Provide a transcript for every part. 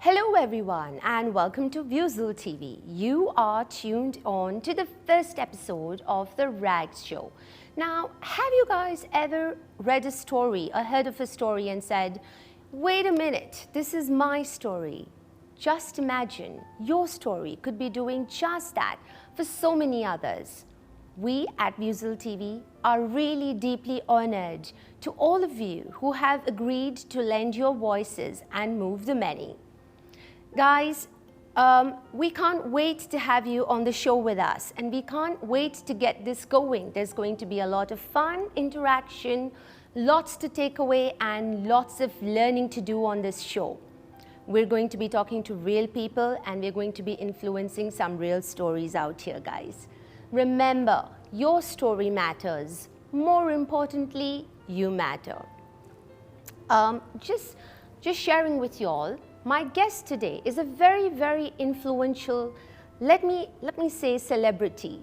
Hello everyone and welcome to Visionaries TV. You are tuned on to the first episode of the Rags Show. Now, have you guys ever read a story or heard of a story and said, wait a minute, this is my story? Just imagine your story could be doing just that for so many others. We at Visionaries TV are really deeply honored to all of you who have agreed to lend your voices and move the many. Guys, we can't wait to have you on the show with us, and we can't wait to get this going. There's going to be a lot of fun, interaction, lots to take away, and lots of learning to do on this show. We're going to be talking to real people, and we're going to be influencing some real stories out here, guys. Remember, your story matters. More importantly, you matter. Just sharing with you all, my guest today is a very, very influential, let me say, celebrity.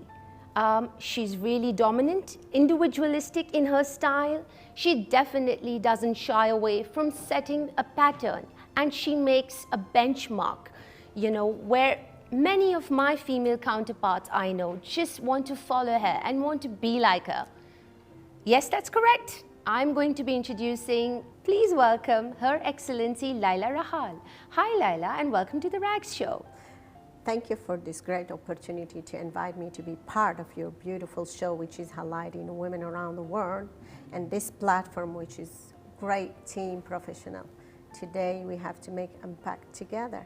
She's really dominant, individualistic in her style. She definitely doesn't shy away from setting a pattern, and she makes a benchmark, you know, where many of my female counterparts I know just want to follow her and want to be like her. Yes, that's correct. I'm going to be introducing, please welcome Her Excellency Laila Rahhal. Hi Laila, and welcome to the Rags Show. Thank you for this great opportunity to invite me to be part of your beautiful show, which is highlighting women around the world, and this platform, which is great team professional. Today we have to make impact together.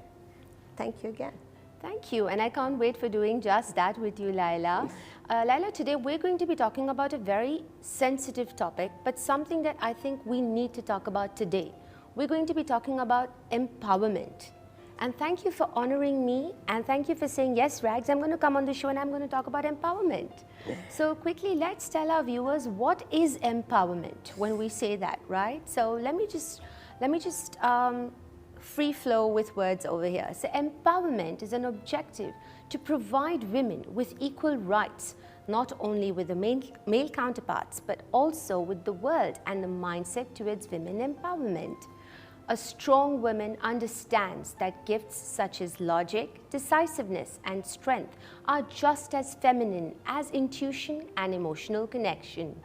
Thank you again. Thank you, and I can't wait for doing just that with you, Laila. Laila, today we're going to be talking about a very sensitive topic, but something that I think we need to talk about today. We're going to be talking about empowerment. And thank you for honoring me, and thank you for saying, yes, Rags, I'm going to come on the show and I'm going to talk about empowerment. So quickly, let's tell our viewers, what is empowerment when we say that, right? So let me just free flow with words over here. So empowerment is an objective to provide women with equal rights, not only with the male counterparts, but also with the world, and the mindset towards women empowerment. A strong woman understands that gifts such as logic, decisiveness, and strength are just as feminine as intuition and emotional connection.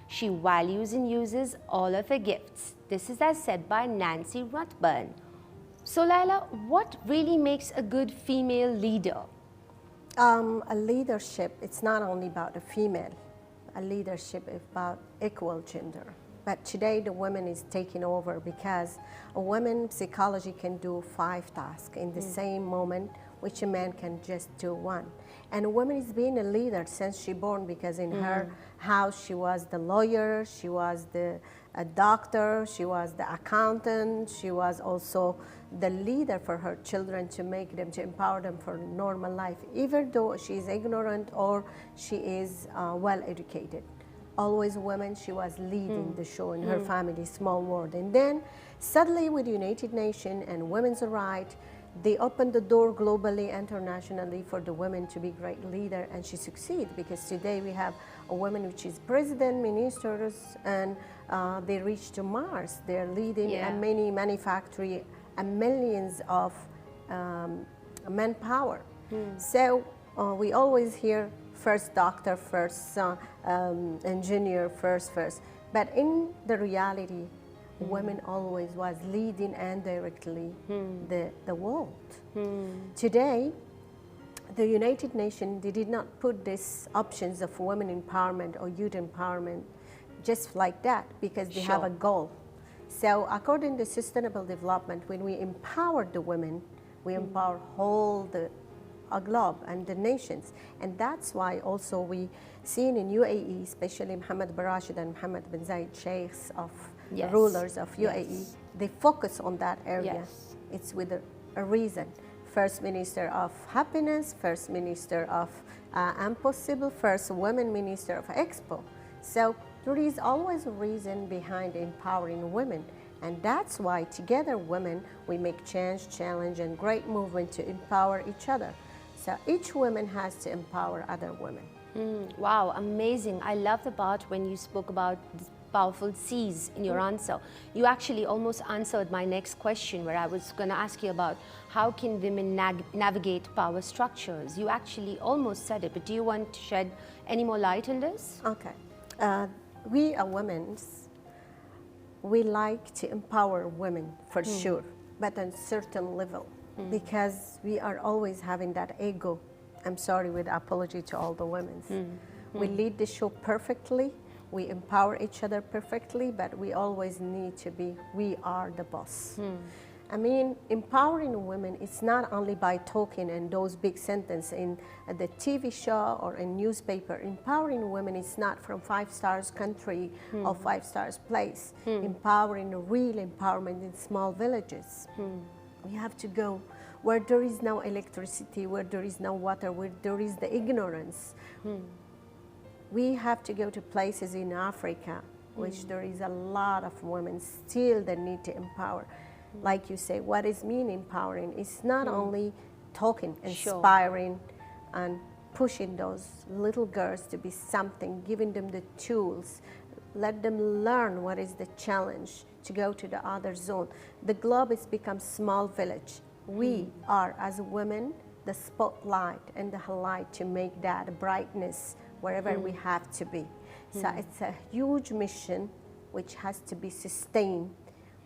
She values and uses all of her gifts. This is as said by Nancy Ruthburn. So Laila, what really makes a good female leader? A leadership, it's not only about the female. A leadership is about equal gender. But today the woman is taking over, because a woman's psychology can do 5 tasks in the same moment, which a man can just do 1. And a woman is being a leader since she born, because in her house she was the lawyer, she was a doctor, she was the accountant, she was also the leader for her children, to make them, to empower them for normal life, even though she is ignorant or she is well educated. Always women, she was leading the show in her family, small world. And then suddenly with United Nations and women's rights, they opened the door globally, internationally, for the women to be great leader, and she succeeded, because today we have a woman which is president, ministers, and they reached to Mars. They're leading many manufacturing and millions of manpower. So we always hear first doctor, first engineer, first. But in the reality, women always was leading indirectly the world. Today, the United Nations, they did not put these options of women empowerment or youth empowerment just like that, because they have a goal. So according to sustainable development, when we empower the women, we empower whole the globe and the nations. And that's why also we seen in UAE, especially Mohammed bin Rashid and Mohammed bin Zayed, sheikhs of rulers of UAE, they focus on that area. It's with a reason. First Minister of Happiness, First Minister of Impossible, First Women Minister of Expo. So there is always a reason behind empowering women. And that's why together women, we make change, challenge, and great movement to empower each other. So each woman has to empower other women. Wow, amazing. I love the part when you spoke about powerful C's in your answer. You actually almost answered my next question, where I was going to ask you about how can women navigate power structures. You actually almost said it, but do you want to shed any more light on this? Okay. We are women. We like to empower women for sure, but on certain level, because we are always having that ego. I'm sorry, with apology to all the women. We lead the show perfectly, we empower each other perfectly, but we always need to be, we are the boss. I mean, empowering women, it's not only by talking and those big sentences in the TV show or in newspaper. Empowering women is not from 5 stars country or 5 stars place. Empowering, real empowerment in small villages. We have to go where there is no electricity, where there is no water, where there is the ignorance. We have to go to places in Africa, which there is a lot of women still that need to empower. Like you say, what is mean empowering? It's not only talking, inspiring, and pushing those little girls to be something, giving them the tools, let them learn what is the challenge to go to the other zone. The globe has become small village. We are, as women, the spotlight and the highlight to make that brightness wherever we have to be. So it's a huge mission which has to be sustained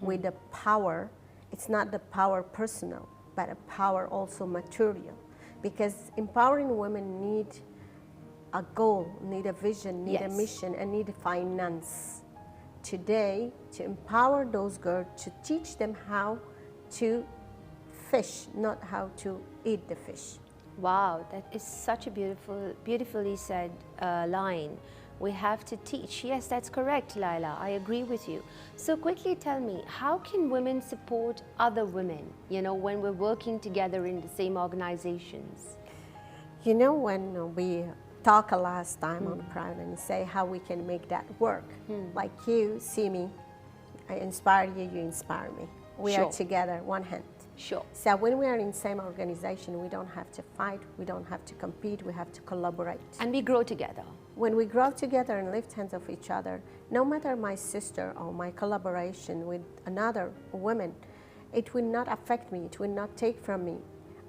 with the power. It's not the power personal, but a power also material. Because empowering women need a goal, need a vision, need a mission, and need finance. Today, to empower those girls, to teach them how to fish, not how to eat the fish. Wow, that is such a beautifully said line. We have to teach. Yes, that's correct, Laila. I agree with you. So quickly tell me, how can women support other women, you know, when we're working together in the same organizations? You know, when we talk last time on Pride and say how we can make that work, like you see me, I inspire you, you inspire me. We are together, one hand. Sure. So when we are in the same organization, we don't have to fight, we don't have to compete, we have to collaborate. And we grow together. When we grow together and lift hands of each other, no matter my sister or my collaboration with another woman, it will not affect me, it will not take from me.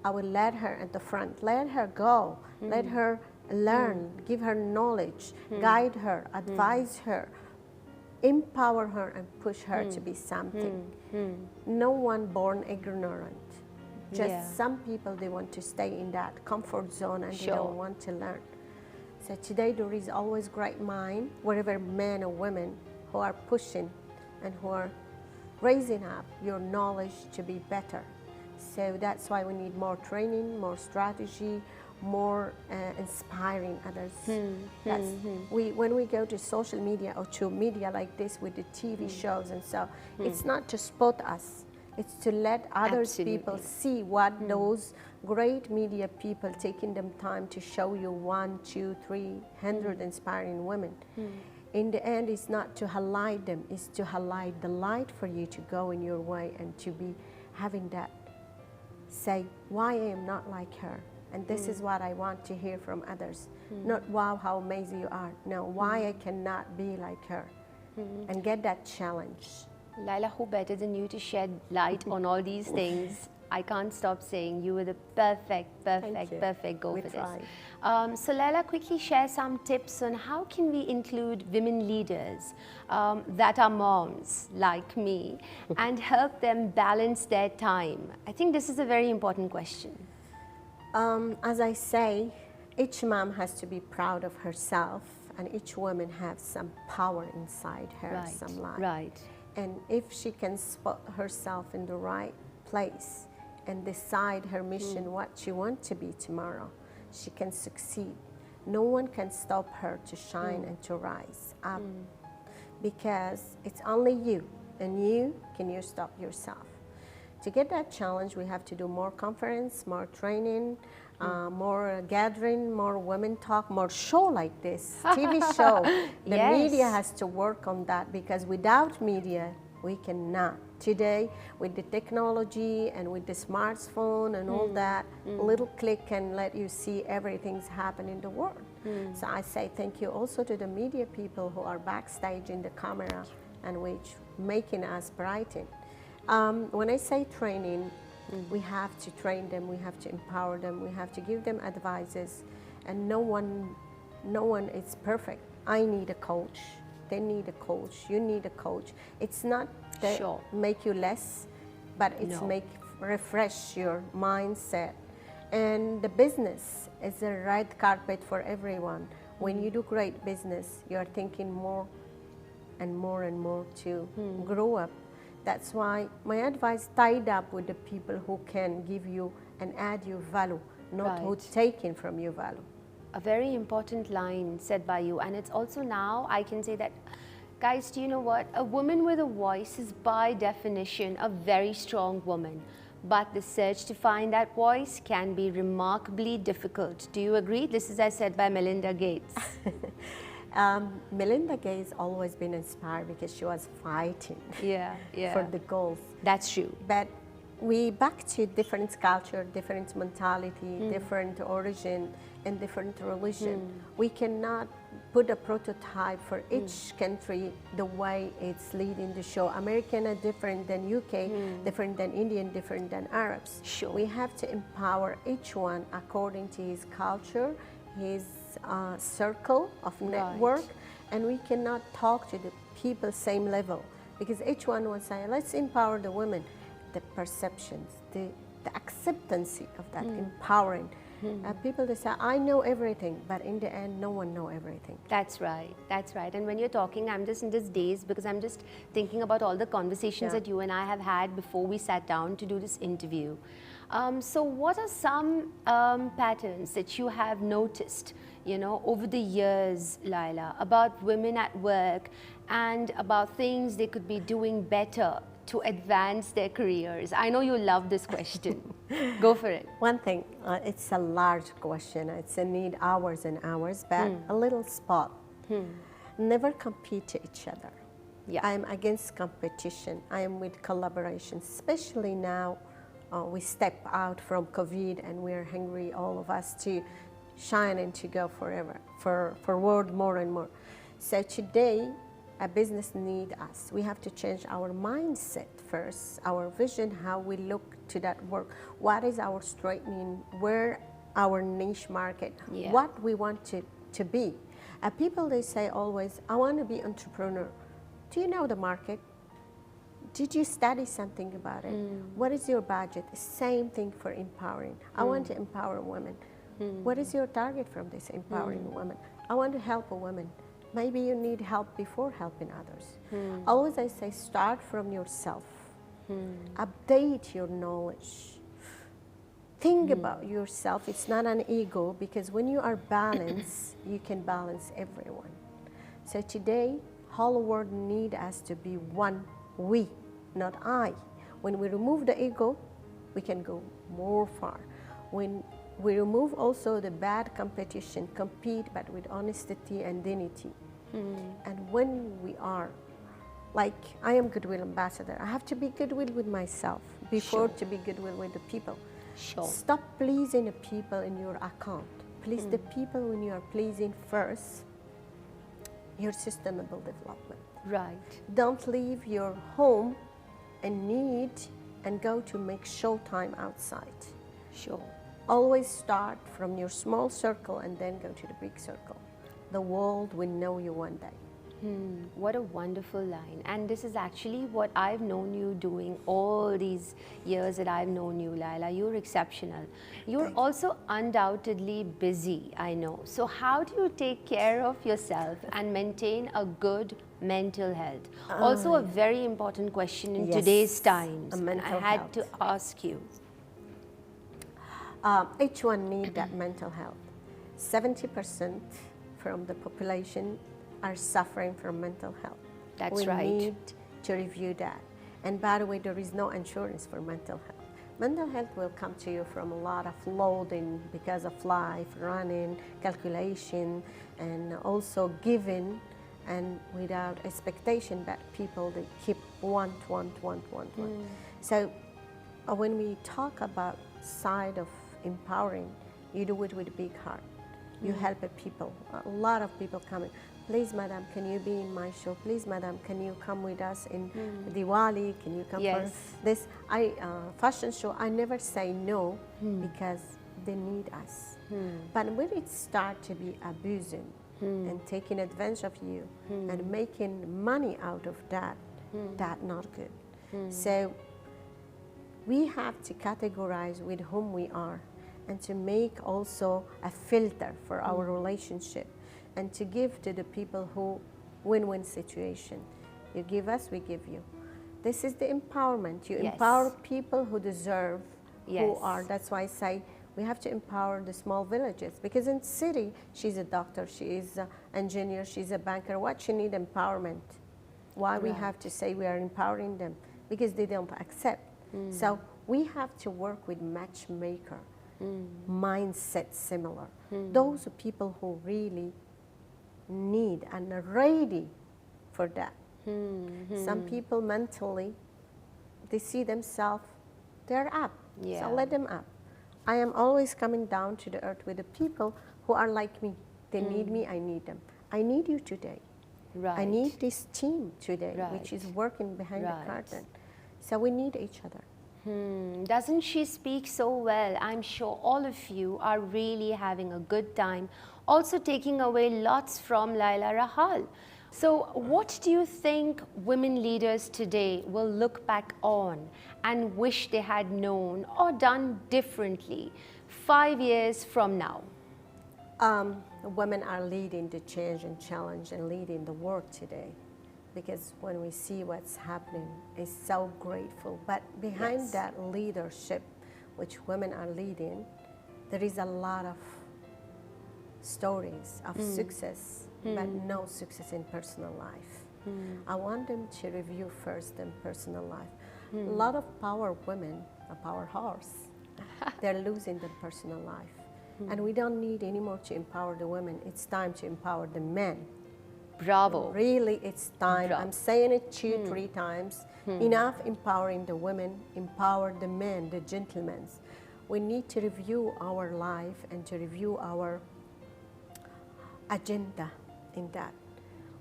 I will let her at the front, let her go, let her learn, give her knowledge, guide her, advise her, empower her and push her to be something. No one born ignorant. Just some people, they want to stay in that comfort zone and they don't want to learn. So today there is always great mind, wherever men or women who are pushing and who are raising up your knowledge to be better. So that's why we need more training, more strategy, more inspiring others. When we go to social media or to media like this with the TV shows and so, it's not to spot us, it's to let others people see what those great media people taking them time to show you 1, 2, 300 inspiring women. In the end, it's not to highlight them, it's to highlight the light for you to go in your way and to be having that say, why I am not like her. And this is what I want to hear from others. Not, wow, how amazing you are. No, why I cannot be like her. And get that challenge. Laila, who better than you to shed light on all these things? I can't stop saying you were the perfect go for this. So Laila, quickly share some tips on how can we include women leaders that are moms like me and help them balance their time. I think this is a very important question. As I say, each mom has to be proud of herself, and each woman has some power inside her, some light. Right. And if she can spot herself in the right place and decide her mission, what she wants to be tomorrow, she can succeed. No one can stop her to shine and to rise up, because it's only you, and you stop yourself. To get that challenge, we have to do more conference, more training, more gathering, more women talk, more show like this, TV show. The media has to work on that, because without media, We cannot. Today, with the technology and with the smartphone and all that, a little click can let you see everything's happening in the world. So I say thank you also to the media people who are backstage in the camera and which making us brighten. When I say training, we have to train them, we have to empower them, we have to give them advices, and no one is perfect. I need a coach. They need a coach. You need a coach. It's not that Sure. make you less, but it's No. make refresh your mindset. And the business is a red carpet for everyone. When you do great business, you are thinking more and more and more to grow up. That's why my advice tied up with the people who can give you and add you value, not who Right. taking from you value. A very important line said by you, and it's also now I can say that, guys, do you know what? A woman with a voice is by definition a very strong woman, but the search to find that voice can be remarkably difficult. Do you agree? This is as said by Melinda Gates. Melinda Gates always been inspired because she was fighting Yeah, for the goals. That's true. But we back to different culture, different mentality, different origin, and different religion. We cannot put a prototype for each country the way it's leading the show. American are different than UK, different than Indian, different than Arabs. Sure. We have to empower each one according to his culture, his circle of network, and we cannot talk to the people same level because each one will say, let's empower the women. The perceptions, the acceptance of that empowering. People, they say, I know everything, but in the end, no one know everything. That's right. That's right. And when you're talking, I'm just in this daze because I'm just thinking about all the conversations that you and I have had before we sat down to do this interview. So what are some patterns that you have noticed, you know, over the years, Laila, about women at work and about things they could be doing better to advance their careers? I know you love this question. Go for it. One thing, it's a large question. It's a need hours and hours, but a little spot. Never compete to each other. Yeah. I'm against competition. I am with collaboration, especially now we step out from COVID and we're hungry, all of us, to shine and to go forever, forward more and more. So today, a business need us. We have to change our mindset first, our vision, how we look to that work. What is our straightening, where our niche market, what we want to be. People, they say always, I want to be entrepreneur. Do you know the market? Did you study something about it? What is your budget? Same thing for empowering. I want to empower women. What is your target from this empowering women? I want to help a woman. Maybe you need help before helping others. Always I say, start from yourself. Update your knowledge. Think about yourself. It's not an ego, because when you are balanced, you can balance everyone. So today, whole world need us to be one, we, not I. When we remove the ego, we can go more far. When we remove also the bad competition, compete but with honesty and dignity. And when we are, like I am goodwill ambassador, I have to be goodwill with myself before to be goodwill with the people. Stop pleasing the people in your account. Please the people when you are pleasing first, your sustainable development. Right. Don't leave your home and need and go to make showtime outside. Sure. Always start from your small circle and then go to the big circle. The world will know you one day. What a wonderful line. And this is actually what I've known you doing all these years that I've known you, Laila. You're exceptional. You're also undoubtedly busy, I know. So how do you take care of yourself and maintain a good mental health? Also a very important question in today's times. And I had to ask you. Each one needs that mental health. 70% from the population are suffering from mental health. That's right. We need to review that. And by the way, there is no insurance for mental health. Mental health will come to you from a lot of loading because of life, running, calculation, and also giving and without expectation, but people they keep want. So when we talk about side of empowering, you do it with a big heart. You help people. A lot of people coming. Please, madam, can you be in my show? Please, madam, can you come with us in Diwali? Can you come for this fashion show? I never say no because they need us. But when it start to be abusing and taking advantage of you and making money out of that, that's not good. So we have to categorize with whom we are and to make also a filter for our relationship and to give to the people who win-win situation. You give us, we give you. This is the empowerment. You empower people who deserve, who are. That's why I say we have to empower the small villages, because in city, she's a doctor, she is an engineer, she's a banker. What she need empowerment? Why we have to say we are empowering them? Because they don't accept. So we have to work with matchmaker, mindset similar. Those are people who really need and are ready for that. Some people mentally, they see themselves, they're up, so let them up. I am always coming down to the earth with the people who are like me. They need me, I need them. I need you today. I need this team today, which is working behind the curtain. So we need each other. Doesn't she speak so well? I'm sure all of you are really having a good time, also taking away lots from Laila Rahhal. So what do you think women leaders today will look back on and wish they had known or done differently 5 years from now? Women are leading the change and challenge and leading the world today, because when we see what's happening, it's so grateful. But behind that leadership, which women are leading, there is a lot of stories of success, but no success in personal life. I want them to review first their personal life. A lot of power women, a power horse, they're losing their personal life. And we don't need anymore to empower the women. It's time to empower the men. Bravo. Really, it's time. I'm saying it 2-3 times. Enough empowering the women, empower the men, the gentlemen. We need to review our life and to review our agenda in that.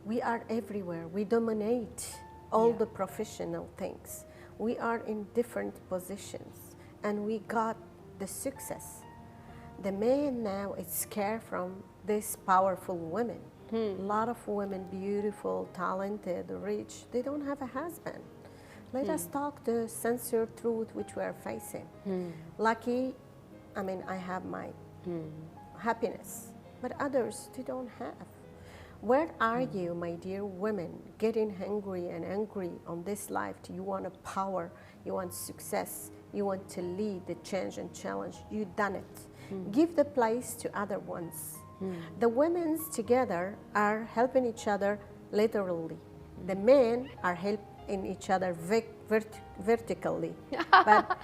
We are everywhere. We dominate all the professional things. We are in different positions and we got the success. The man now is scared from these powerful women. A lot of women, beautiful, talented, rich, they don't have a husband. Let us talk the censored truth which we are facing. Lucky, I mean, I have my happiness, but others, they don't have. Where are you, my dear women, getting hungry and angry on this life? You want a power, you want success, you want to lead the change and challenge. You've done it. Give the place to other ones. The women together are helping each other literally. The men are helping each other vertically. But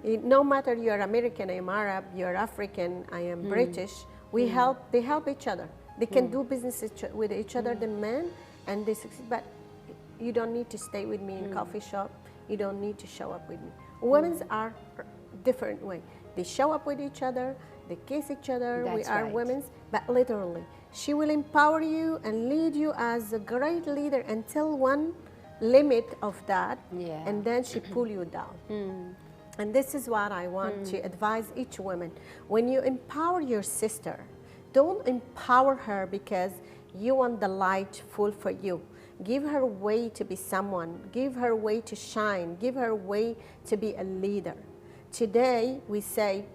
no matter you're American, I'm Arab, you're African, I am British, they help each other. They can do business with each other, the men, and they succeed. But you don't need to stay with me in coffee shop. You don't need to show up with me. Women are different way. They show up with each other, they kiss each other. We are women, but literally. She will empower you and lead you as a great leader until one limit of that, and then she pull you down. And this is what I want to advise each woman. When you empower your sister, don't empower her because you want the light full for you. Give her way to be someone. Give her way to shine. Give her way to be a leader. Today, we say,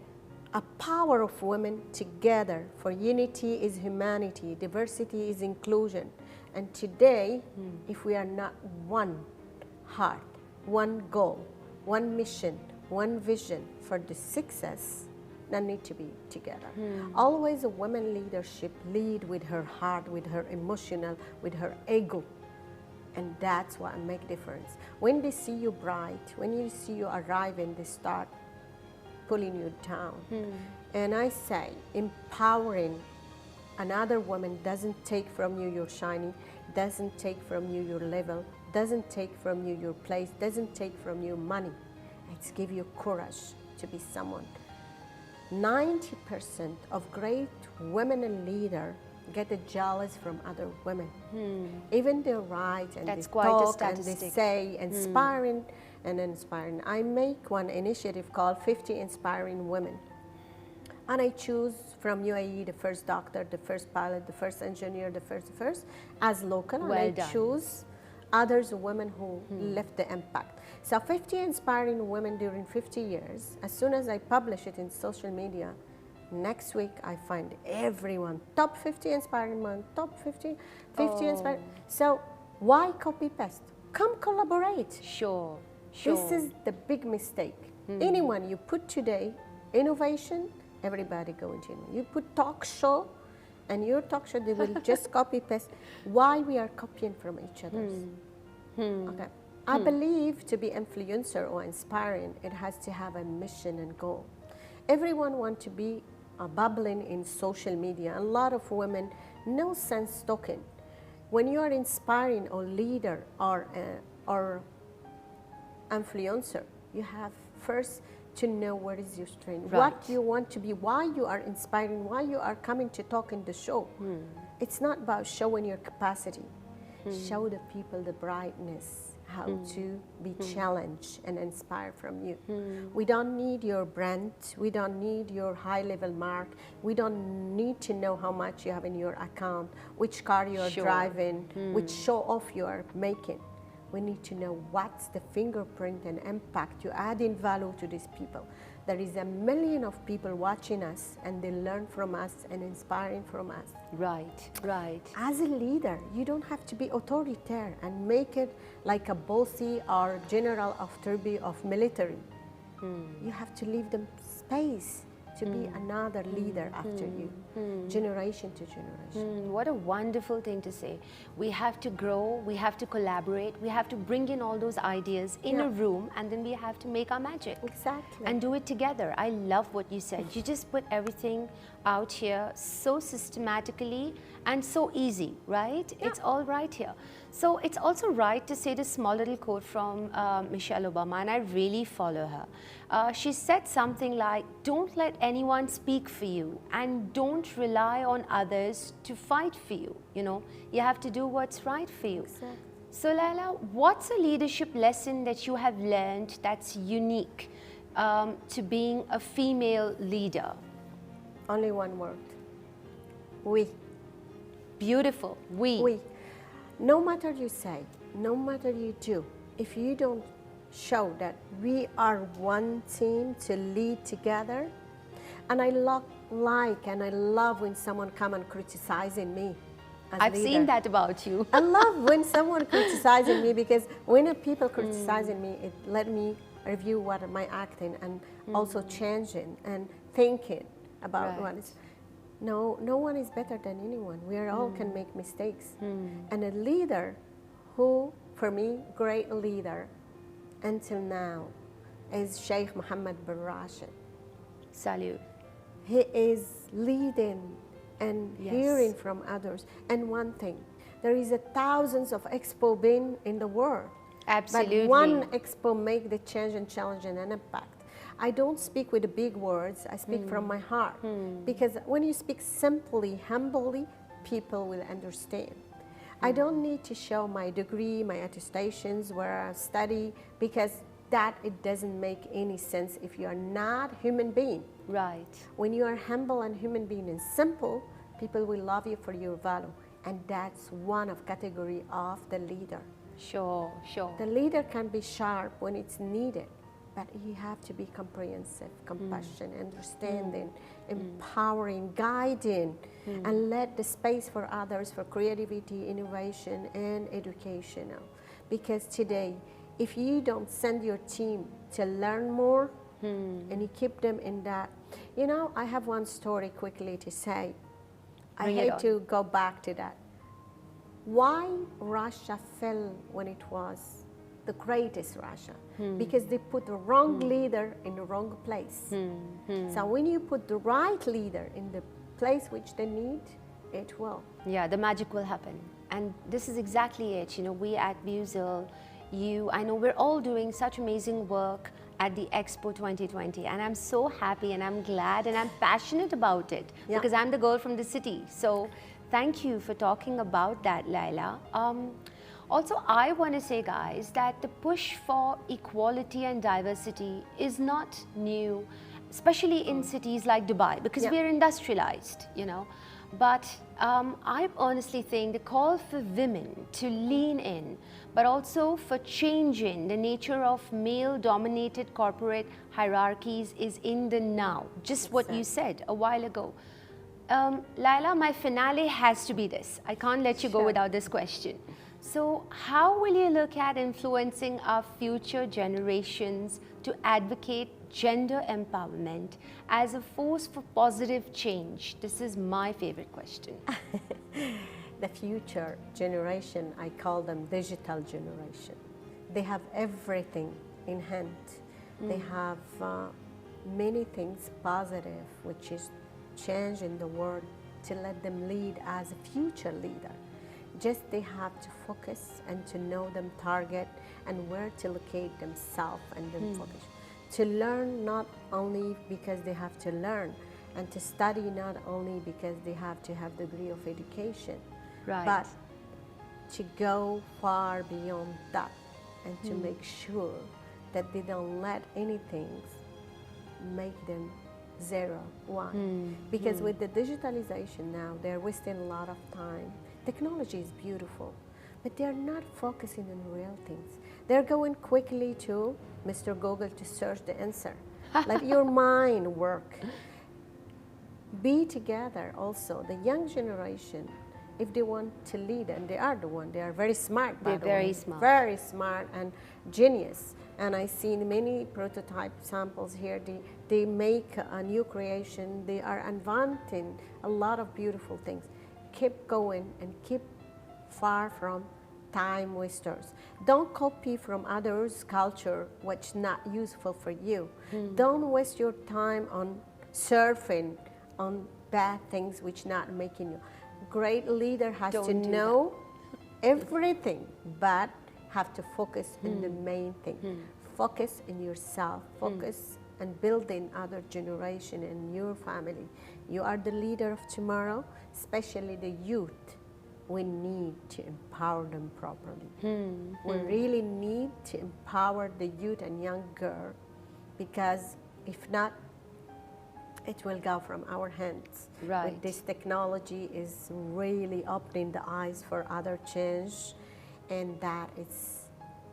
a power of women together, for unity is humanity, diversity is inclusion. And today, if we are not one heart, one goal, one mission, one vision for the success, then need to be together. Always a woman leadership lead with her heart, with her emotional, with her ego. And that's what make difference. When they see you bright, when you see you arriving, they start pulling you down. And I say, empowering another woman doesn't take from you your shiny, doesn't take from you your level, doesn't take from you your place, doesn't take from you money. It's give you courage to be someone. 90% of great women and leaders get jealous from other women. Even they write and That's they quite a talk and they statistic. say inspiring and inspiring. I make one initiative called 50 Inspiring Women. And I choose from UAE the first doctor, the first pilot, the first engineer, the first as local. Well and I done. choose others women who left the impact. So 50 inspiring women during 50 years. As soon as I publish it in social media, next week I find everyone top 50 inspiring women, top 50 inspiring. So why copy paste? Come collaborate. Sure. This is the big mistake. Anyone you put today, innovation, everybody go into it. You put talk show, and your talk show, they will just copy paste. Why we are copying from each other? Okay. I believe to be influencer or inspiring, it has to have a mission and goal. Everyone wants to be bubbling in social media. A lot of women, no sense talking. When you are inspiring or leader or influencer, you have first to know what is your strength, Right. what you want to be, why you are inspiring, why you are coming to talk in the show. It's not about showing your capacity. Show the people the brightness, how to be challenged and inspired from you. We don't need your brand. We don't need your high-level mark. We don't need to know how much you have in your account, which car you are Sure. driving, which show off you are making. We need to know what's the fingerprint and impact you add in value to these people. There is a million of people watching us and they learn from us and inspiring from us. Right, right. As a leader, you don't have to be authoritarian and make it like a bossy or general of turby of military. You have to leave them space to be another leader after you, generation to generation. What a wonderful thing to say. We have to grow, we have to collaborate, we have to bring in all those ideas in a room, and then we have to make our magic. Exactly. And do it together. I love what you said. You just put everything out here so systematically and so easy, right? It's all right here. So it's also right to say this small little quote from Michelle Obama, and I really follow her. She said something like, don't let anyone speak for you and don't rely on others to fight for you. You know, you have to do what's right for you. Exactly. So Laila, what's a leadership lesson that you have learned that's unique to being a female leader? Only one word. We. Beautiful. We. No matter you say, no matter you do, if you don't show that we are one team to lead together, and I love when someone come and criticizing me as I've leader. seen that about you. I love when someone criticizing me, because when people criticizing me, it let me review what am I acting and also changing and thinking about what is. No one is better than anyone. We are all can make mistakes. And a leader who, for me, great leader until now is Sheikh Mohammed bin Rashid. Salute. He is leading and hearing from others. And one thing, there is thousands of expo being in the world. Absolutely. But one expo make the change and challenge and an impact. I don't speak with the big words, I speak from my heart. Because when you speak simply, humbly, people will understand. I don't need to show my degree, my attestations, where I study, because that it doesn't make any sense if you are not human being. Right. When you are humble and human being and simple, people will love you for your value. And that's one of category of the leader. Sure, sure. The leader can be sharp when it's needed, but you have to be comprehensive, compassion, understanding, empowering, guiding, and let the space for others for creativity, innovation, and educational. Because today, if you don't send your team to learn more, and you keep them in that, you know, I have one story quickly to say. I hate to go back to that. Why Russia fell when it was the greatest Russia? Because they put the wrong leader in the wrong place. So when you put the right leader in the place which they need, it will. Yeah, the magic will happen. And this is exactly it. You know, we at Viewzil, I know we're all doing such amazing work at the Expo 2020. And I'm so happy and I'm glad and I'm passionate about it because I'm the girl from the city. So thank you for talking about that, Laila. Also, I want to say, guys, that the push for equality and diversity is not new, especially in cities like Dubai, because we're industrialized, you know. But I honestly think the call for women to lean in, but also for changing the nature of male-dominated corporate hierarchies is in the now. Just what you said a while ago. Laila, my finale has to be this. I can't let you go without this question. So how will you look at influencing our future generations to advocate gender empowerment as a force for positive change? This is my favorite question. The future generation, I call them digital generation. They have everything in hand. They have many things positive, which is change in the world to let them lead as a future leader. Just they have to focus and to know them target and where to locate themselves and then focus. To learn not only because they have to learn, and to study not only because they have to have degree of education, but to go far beyond that and to make sure that they don't let anything make them 0, 1. Because with the digitalization now, they're wasting a lot of time. Technology is beautiful, but they're not focusing on real things. They're going quickly to Mr. Google to search the answer. Let your mind work. Be together also. The young generation, if they want to lead, and they are the one, they are very smart. They're very smart. Very smart and genius. And I've seen many prototype samples here. They make a new creation. They are inventing a lot of beautiful things. Keep going and keep far from time wasters. Don't copy from others' culture what's not useful for you. Don't waste your time on surfing on bad things which not making you. Great leader has to know everything, but have to focus on the main thing. Focus in yourself. Focus on building other generation in your family. You are the leader of tomorrow, especially the youth. We need to empower them properly. We really need to empower the youth and young girl, because if not, it will go from our hands. With this technology is really opening the eyes for other change, and that is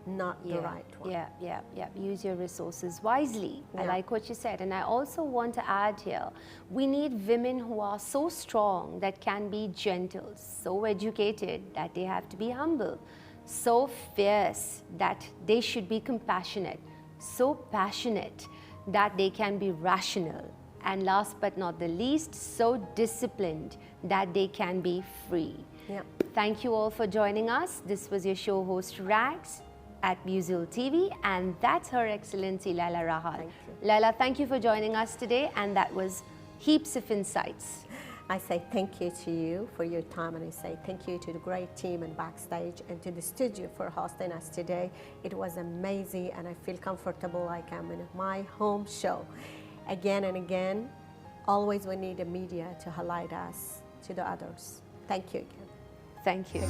not the right one. Yeah. Use your resources wisely. I like what you said. And I also want to add here, we need women who are so strong that can be gentle, so educated that they have to be humble, so fierce that they should be compassionate, so passionate that they can be rational, and last but not the least, so disciplined that they can be free. Thank you all for joining us. This was your show host, Rags, at Viewzil TV, and that's Her Excellency Laila Rahhal. Laila, thank you for joining us today, and that was heaps of insights. I say thank you to you for your time, and I say thank you to the great team in backstage and to the studio for hosting us today. It was amazing, and I feel comfortable like I'm in my home show. Again and again, always we need the media to highlight us to the others. Thank you again. Thank you.